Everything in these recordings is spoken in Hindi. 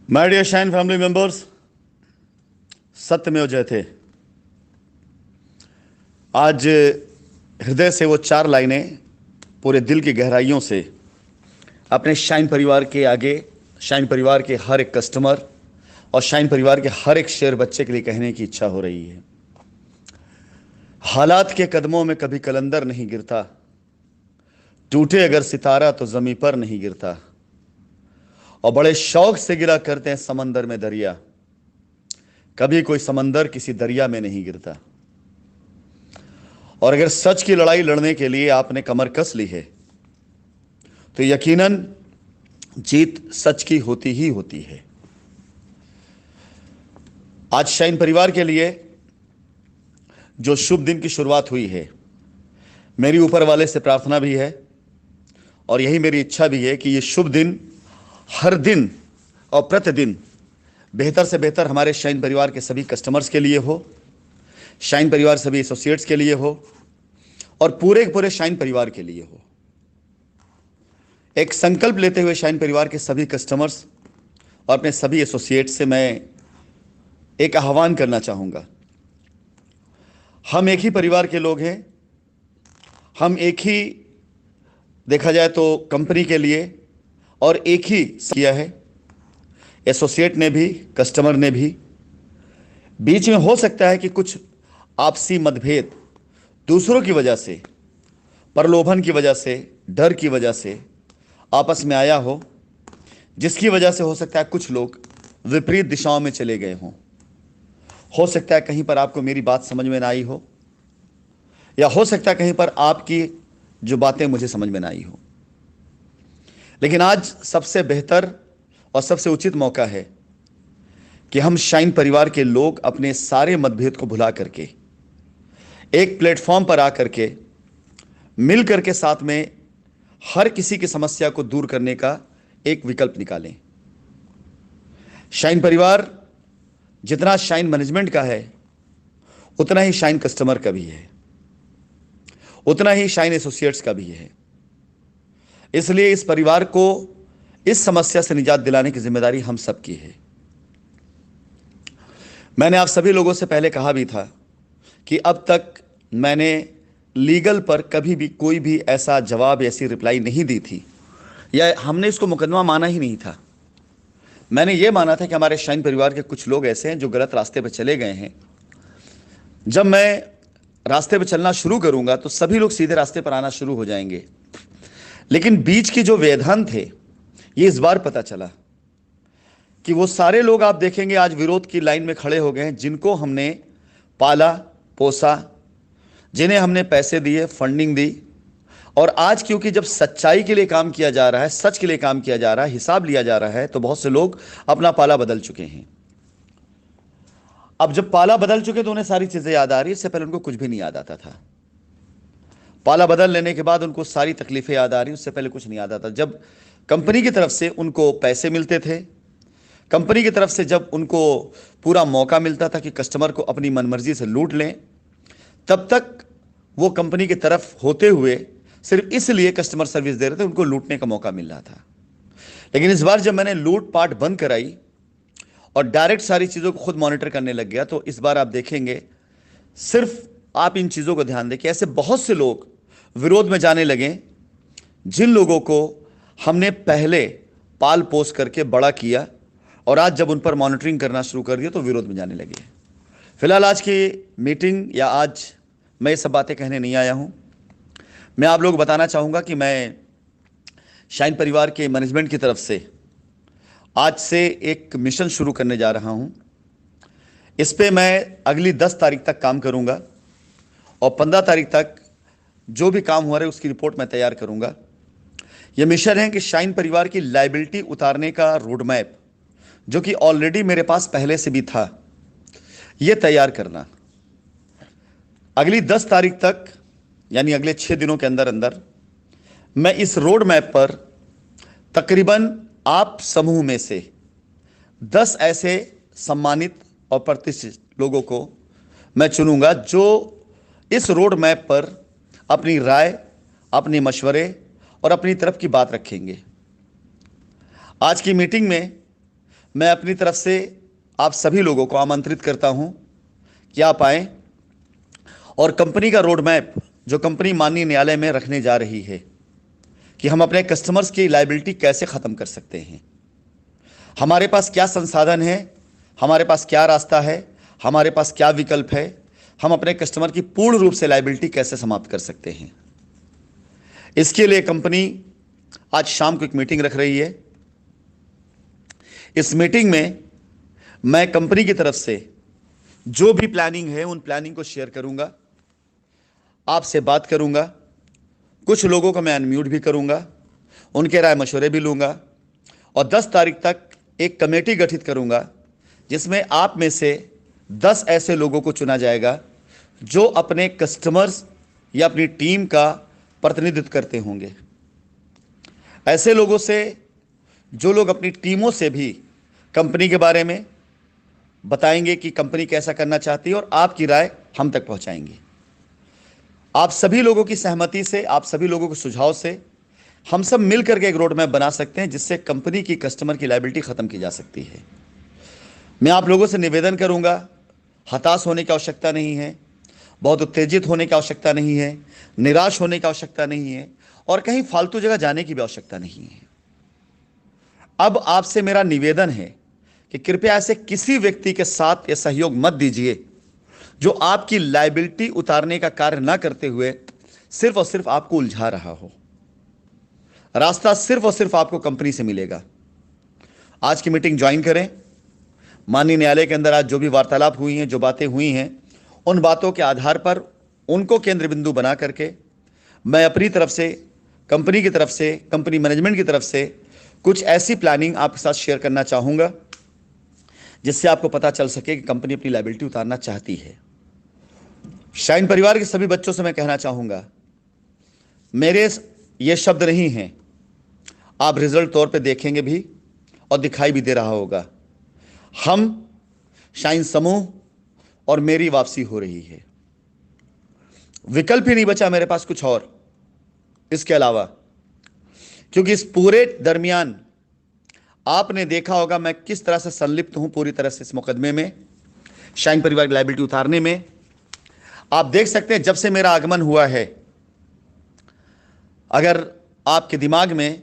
My dear Shine family members, सत्यमेव जयते। आज हृदय से वो चार लाइनें पूरे दिल की गहराइयों से अपने शाइन परिवार के आगे, शाइन परिवार के हर एक कस्टमर और शाइन परिवार के हर एक शेर बच्चे के लिए कहने की इच्छा हो रही है। हालात के कदमों में कभी कलंदर नहीं गिरता, टूटे अगर सितारा तो जमीन पर नहीं गिरता, और बड़े शौक से गिरा करते हैं समंदर में दरिया, कभी कोई समंदर किसी दरिया में नहीं गिरता। और अगर सच की लड़ाई लड़ने के लिए आपने कमर कस ली है तो यकीनन जीत सच की होती ही होती है। आज शाइन परिवार के लिए जो शुभ दिन की शुरुआत हुई है, मेरी ऊपर वाले से प्रार्थना भी है और यही मेरी इच्छा भी है कि ये शुभ दिन हर दिन और प्रतिदिन बेहतर से बेहतर हमारे शाइन परिवार के सभी कस्टमर्स के लिए हो, शाइन परिवार सभी एसोसिएट्स के लिए हो और पूरे के पूरे शाइन परिवार के लिए हो। एक संकल्प लेते हुए शाइन परिवार के सभी कस्टमर्स और अपने सभी एसोसिएट्स से मैं एक आह्वान करना चाहूँगा। हम एक ही परिवार के लोग हैं, हम एक ही, देखा जाए तो कंपनी के लिए और एक ही किया है, एसोसिएट ने भी, कस्टमर ने भी। बीच में हो सकता है कि कुछ आपसी मतभेद दूसरों की वजह से, प्रलोभन की वजह से, डर की वजह से आपस में आया जिसकी वजह से हो सकता है कुछ लोग विपरीत दिशाओं में चले गए हों। हो सकता है कहीं पर आपको मेरी बात समझ में ना आई हो, या हो सकता है कहीं पर आपकी जो बातें मुझे समझ में ना आई हो। लेकिन आज सबसे बेहतर और सबसे उचित मौका है कि हम शाइन परिवार के लोग अपने सारे मतभेद को भुला करके एक प्लेटफॉर्म पर आकर के मिल करके साथ में हर किसी की समस्या को दूर करने का एक विकल्प निकालें। शाइन परिवार जितना शाइन मैनेजमेंट का है उतना ही शाइन कस्टमर का भी है, उतना ही शाइन एसोसिएट्स का भी है। इसलिए इस परिवार को इस समस्या से निजात दिलाने की जिम्मेदारी हम सबकी है। मैंने आप सभी लोगों से पहले कहा भी था कि अब तक मैंने लीगल पर कभी भी कोई भी ऐसा जवाब, ऐसी रिप्लाई नहीं दी थी, या हमने इसको मुकदमा माना ही नहीं था। मैंने ये माना था कि हमारे शाइन परिवार के कुछ लोग ऐसे हैं जो गलत रास्ते पर चले गए हैं। जब मैं रास्ते पर चलना शुरू करूंगा तो सभी लोग सीधे रास्ते पर आना शुरू हो जाएंगे। लेकिन बीच की जो व्यवधान थे, ये इस बार पता चला कि वो सारे लोग आप देखेंगे आज विरोध की लाइन में खड़े हो गए हैं, जिनको हमने पाला पोसा, जिन्हें हमने पैसे दिए, फंडिंग दी। और आज क्योंकि जब सच्चाई के लिए काम किया जा रहा है, सच के लिए काम किया जा रहा है, हिसाब लिया जा रहा है, तो बहुत से लोग अपना पाला बदल चुके हैं। अब जब पाला बदल चुके तो उन्हें सारी चीजें याद आ रही है। इससे पहले उनको कुछ भी नहीं याद आता था। पाला बदल लेने के बाद उनको सारी तकलीफें याद आ रही, उससे पहले कुछ नहीं याद आता। जब कंपनी की तरफ से उनको पैसे मिलते थे, कंपनी की तरफ से जब उनको पूरा मौका मिलता था कि कस्टमर को अपनी मनमर्जी से लूट लें, तब तक वो कंपनी की तरफ होते हुए सिर्फ इसलिए कस्टमर सर्विस दे रहे थे, उनको लूटने का मौका मिल रहा था। लेकिन इस बार जब मैंने लूट पाट बंद कराई और डायरेक्ट सारी चीज़ों को खुद मॉनिटर करने लग गया, तो इस बार आप देखेंगे, सिर्फ आप इन चीज़ों को ध्यान दें कि ऐसे बहुत से लोग विरोध में जाने लगे जिन लोगों को हमने पहले पाल पोस करके बड़ा किया, और आज जब उन पर मॉनिटरिंग करना शुरू कर दिया तो विरोध में जाने लगे। फिलहाल आज की मीटिंग या आज मैं ये सब बातें कहने नहीं आया हूँ। मैं आप लोग बताना चाहूँगा कि मैं शाइन परिवार के मैनेजमेंट की तरफ से आज से एक मिशन शुरू करने जा रहा हूँ। इस पे मैं अगली 10 तारीख तक काम करूँगा और 15 तारीख तक जो भी काम हुआ है उसकी रिपोर्ट मैं तैयार करूँगा। यह मिशन है कि शाइन परिवार की लायबिलिटी उतारने का रोड मैप, जो कि ऑलरेडी मेरे पास पहले से भी था, यह तैयार करना। अगली 10 तारीख तक यानी अगले 6 दिनों के अंदर अंदर मैं इस रोड मैप पर तकरीबन आप समूह में से 10 ऐसे सम्मानित और प्रतिष्ठित लोगों को मैं चुनूंगा जो इस रोड मैप पर अपनी राय, अपने मशवरे और अपनी तरफ की बात रखेंगे। आज की मीटिंग में मैं अपनी तरफ से आप सभी लोगों को आमंत्रित करता हूं कि आप आएं और कंपनी का रोड मैप जो कंपनी माननीय न्यायालय में रखने जा रही है कि हम अपने कस्टमर्स की लायबिलिटी कैसे ख़त्म कर सकते हैं, हमारे पास क्या संसाधन है, हमारे पास क्या रास्ता है, हमारे पास क्या विकल्प है, हम अपने कस्टमर की पूर्ण रूप से लायबिलिटी कैसे समाप्त कर सकते हैं। इसके लिए कंपनी आज शाम को एक मीटिंग रख रही है। इस मीटिंग में मैं कंपनी की तरफ से जो भी प्लानिंग है उन प्लानिंग को शेयर करूंगा, आपसे बात करूंगा, कुछ लोगों को मैं अनम्यूट भी करूंगा, उनके राय मशवरे भी लूंगा और 10 तारीख तक एक कमेटी गठित करूंगा जिसमें आप में से 10 ऐसे लोगों को चुना जाएगा जो अपने कस्टमर्स या अपनी टीम का प्रतिनिधित्व करते होंगे। ऐसे लोगों से जो लोग अपनी टीमों से भी कंपनी के बारे में बताएंगे कि कंपनी कैसा करना चाहती है और आपकी राय हम तक पहुंचाएंगे। आप सभी लोगों की सहमति से, आप सभी लोगों के सुझाव से हम सब मिलकर के एक रोड मैप बना सकते हैं जिससे कंपनी की कस्टमर की लायबिलिटी खत्म की जा सकती है। मैं आप लोगों से निवेदन करूंगा, हताश होने की आवश्यकता नहीं है, बहुत उत्तेजित होने की आवश्यकता नहीं है, निराश होने की आवश्यकता नहीं है और कहीं फालतू जगह जाने की भी आवश्यकता नहीं है। अब आपसे मेरा निवेदन है कि कृपया ऐसे किसी व्यक्ति के साथ ये सहयोग मत दीजिए जो आपकी लायबिलिटी उतारने का कार्य ना करते हुए सिर्फ और सिर्फ आपको उलझा रहा हो। रास्ता सिर्फ और सिर्फ आपको कंपनी से मिलेगा। आज की मीटिंग ज्वाइन करें। माननीय न्यायालय के अंदर आज जो भी वार्तालाप हुई हैं, जो बातें हुई हैं, उन बातों के आधार पर उनको केंद्र बिंदु बना करके मैं अपनी तरफ से, कंपनी की तरफ से, कंपनी मैनेजमेंट की तरफ से कुछ ऐसी प्लानिंग आपके साथ शेयर करना चाहूँगा जिससे आपको पता चल सके कि कंपनी अपनी लायबिलिटी उतारना चाहती है। शाइन परिवार के सभी बच्चों से मैं कहना चाहूँगा, मेरे ये शब्द नहीं हैं, आप रिजल्ट तौर पे देखेंगे भी और दिखाई भी दे रहा होगा। हम शाइन समूह और मेरी वापसी हो रही है। विकल्प ही नहीं बचा मेरे पास कुछ और इसके अलावा, क्योंकि इस पूरे दरमियान आपने देखा होगा मैं किस तरह से संलिप्त हूं पूरी तरह से इस मुकदमे में, शाइन परिवार की लायबिलिटी उतारने में। आप देख सकते हैं जब से मेरा आगमन हुआ है, अगर आपके दिमाग में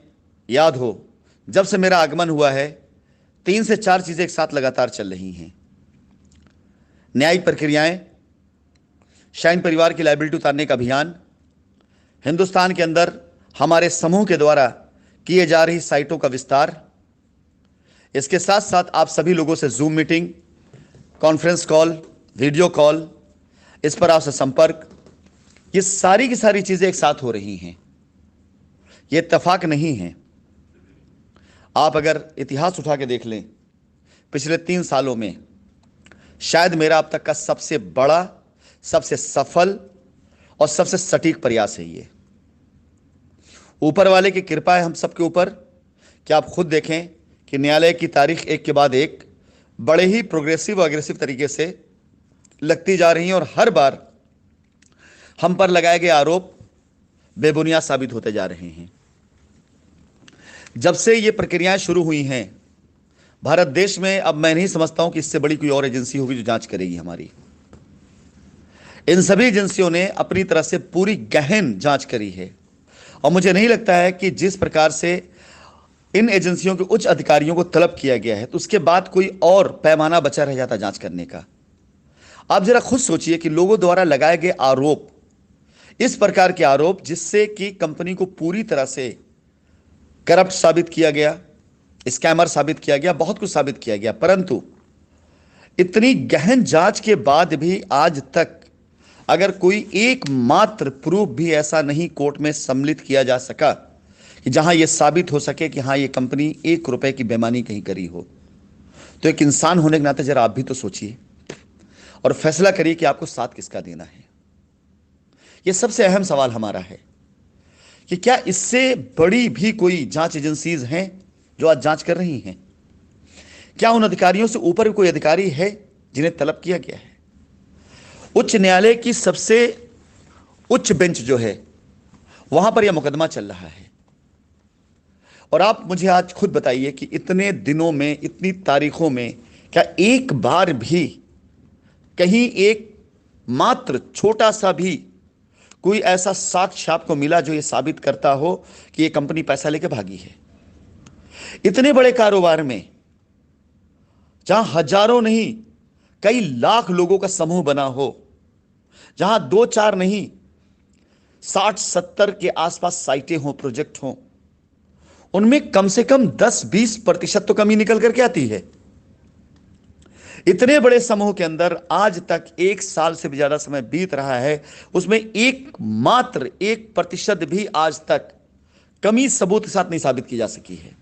याद हो, जब से मेरा आगमन हुआ है 3 से 4 चीजें एक साथ लगातार चल रही हैं। न्यायिक प्रक्रियाएं, शाइन परिवार की लायबिलिटी उतारने का अभियान, हिंदुस्तान के अंदर हमारे समूह के द्वारा किए जा रही साइटों का विस्तार, इसके साथ साथ आप सभी लोगों से zoom meeting, conference call, video call, इस पर आपसे संपर्क, ये सारी की सारी चीजें एक साथ हो रही हैं। ये इत्तेफाक नहीं है। आप अगर इतिहास उठा के देख लें, पिछले 3 सालों में शायद मेरा अब तक का सबसे बड़ा, सबसे सफल और सबसे सटीक प्रयास है ये। ऊपर वाले की कृपा है हम सबके ऊपर कि आप खुद देखें कि न्यायालय की तारीख एक के बाद एक बड़े ही प्रोग्रेसिव और अग्रेसिव तरीके से लगती जा रही हैं और हर बार हम पर लगाए गए आरोप बेबुनियाद साबित होते जा रहे हैं। जब से ये प्रक्रियाएं शुरू हुई हैं भारत देश में, अब मैं नहीं समझता हूं कि इससे बड़ी कोई और एजेंसी होगी जो जांच करेगी हमारी। इन सभी एजेंसियों ने अपनी तरफ से पूरी गहन जांच करी है और मुझे नहीं लगता है कि जिस प्रकार से इन एजेंसियों के उच्च अधिकारियों को तलब किया गया है तो उसके बाद कोई और पैमाना बचा रह जाता जांच करने का। आप जरा खुद सोचिए कि लोगों द्वारा लगाए गए आरोप, इस प्रकार के आरोप जिससे कि कंपनी को पूरी तरह से करप्ट साबित किया गया, स्कैमर साबित किया गया, बहुत कुछ साबित किया गया, परंतु इतनी गहन जांच के बाद भी आज तक अगर कोई एकमात्र प्रूफ भी ऐसा नहीं कोर्ट में सम्मिलित किया जा सका कि जहां यह साबित हो सके कि हां ये कंपनी 1 रुपए की बेईमानी कहीं करी हो, तो एक इंसान होने के नाते जरा आप भी तो सोचिए और फैसला करिए कि आपको साथ किसका देना है। यह सबसे अहम सवाल हमारा है कि क्या इससे बड़ी भी कोई जांच एजेंसीज हैं जो आज जांच कर रही हैं? क्या उन अधिकारियों से ऊपर भी कोई अधिकारी है जिन्हें तलब किया गया है? उच्च न्यायालय की सबसे उच्च बेंच जो है वहां पर यह मुकदमा चल रहा है और आप मुझे आज खुद बताइए कि इतने दिनों में, इतनी तारीखों में, क्या एक बार भी कहीं एक मात्र छोटा सा भी कोई ऐसा साक्ष्य आपको मिला जो यह साबित करता हो कि यह कंपनी पैसा लेके भागी है? इतने बड़े कारोबार में जहां हजारों नहीं कई लाख लोगों का समूह बना हो, जहां 2-4 नहीं 60-70 के आसपास साइटें हों, प्रोजेक्ट हों, उनमें कम से कम 10-20% तो कमी निकल करके आती है। इतने बड़े समूह के अंदर आज तक 1 साल से भी ज्यादा समय बीत रहा है, उसमें मात्र 1% भी आज तक कमी सबूत के साथ नहीं साबित की जा सकी है।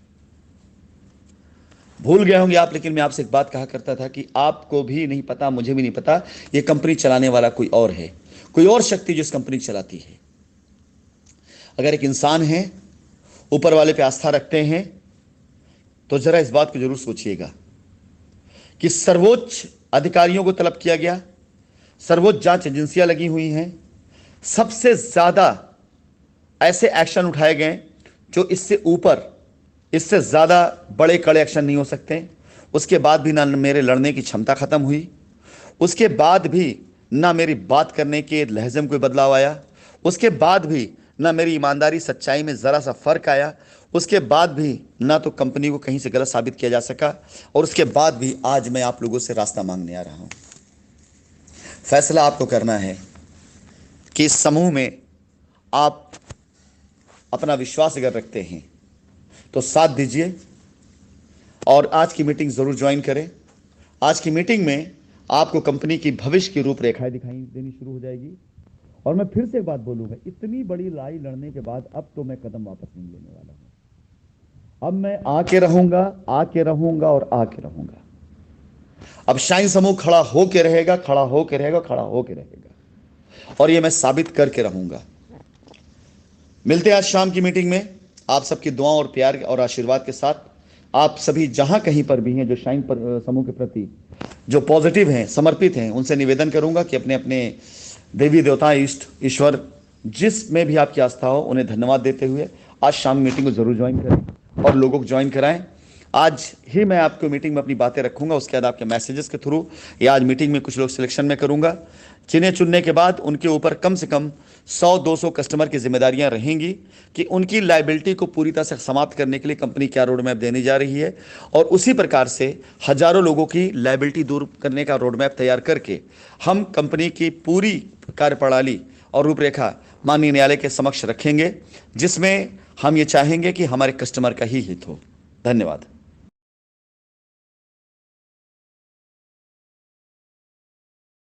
भूल गए होंगे आप, लेकिन मैं आपसे एक बात कहा करता था कि आपको भी नहीं पता, मुझे भी नहीं पता, यह कंपनी चलाने वाला कोई और है, कोई और शक्ति जो इस कंपनी चलाती है। अगर एक इंसान है, ऊपर वाले पे आस्था रखते हैं, तो जरा इस बात को जरूर सोचिएगा कि सर्वोच्च अधिकारियों को तलब किया गया, सर्वोच्च जांच एजेंसियां लगी हुई हैं, सबसे ज्यादा ऐसे एक्शन उठाए गए जो इससे ऊपर, इससे ज्यादा बड़े कड़े एक्शन नहीं हो सकते। उसके बाद भी ना मेरे लड़ने की क्षमता खत्म हुई, उसके बाद भी ना मेरी बात करने के लहजे में कोई बदलाव आया, उसके बाद भी ना मेरी ईमानदारी सच्चाई में जरा सा फर्क आया, उसके बाद भी ना तो कंपनी को कहीं से गलत साबित किया जा सका, और उसके बाद भी आज मैं आप लोगों से रास्ता मांगने आ रहा हूं। फैसला आपको करना है कि इस समूह में आप अपना विश्वास अगर रखते हैं तो साथ दीजिए और आज की मीटिंग जरूर ज्वाइन करें। आज की मीटिंग में आपको कंपनी की भविष्य की रूपरेखाएं दिखाई देनी शुरू हो जाएगी। और मैं फिर से एक बात बोलूंगा, इतनी बड़ी लड़ाई लड़ने के बाद अब तो मैं कदम वापस नहीं लेने वाला हूं। अब मैं आके रहूंगा, आके रहूंगा और आके रहूंगा। अब शाइन समूह खड़ा होके रहेगा, खड़ा होके रहेगा, खड़ा होके रहेगा, और ये मैं साबित करके रहूंगा। मिलते हैं आज शाम की मीटिंग में। आप सबकी दुआओं और प्यार और आशीर्वाद के साथ आप सभी जहां कहीं पर भी हैं जो शाइन समूह के प्रति जो पॉजिटिव हैं, समर्पित हैं, उनसे निवेदन करूंगा कि अपने अपने देवी देवता, इष्ट ईश्वर जिसमें भी आपकी आस्था हो, उन्हें धन्यवाद देते हुए आज शाम मीटिंग को जरूर ज्वाइन करें और लोगों को ज्वाइन कराएं। आज ही मैं आपको मीटिंग में अपनी बातें रखूंगा, उसके बाद आपके मैसेजेस के थ्रू या आज मीटिंग में कुछ लोग सिलेक्शन में करूंगा। जिन्हें चुनने के बाद उनके ऊपर कम से कम 100-200 कस्टमर की जिम्मेदारियां रहेंगी कि उनकी लायबिलिटी को पूरी तरह से समाप्त करने के लिए कंपनी क्या रोड मैप देने जा रही है, और उसी प्रकार से हजारों लोगों की लायबिलिटी दूर करने का रोड मैप तैयार करके हम कंपनी की पूरी कार्यप्रणाली और रूपरेखा माननीय न्यायालय के समक्ष रखेंगे, जिसमें हम ये चाहेंगे कि हमारे कस्टमर का ही हित हो। धन्यवाद।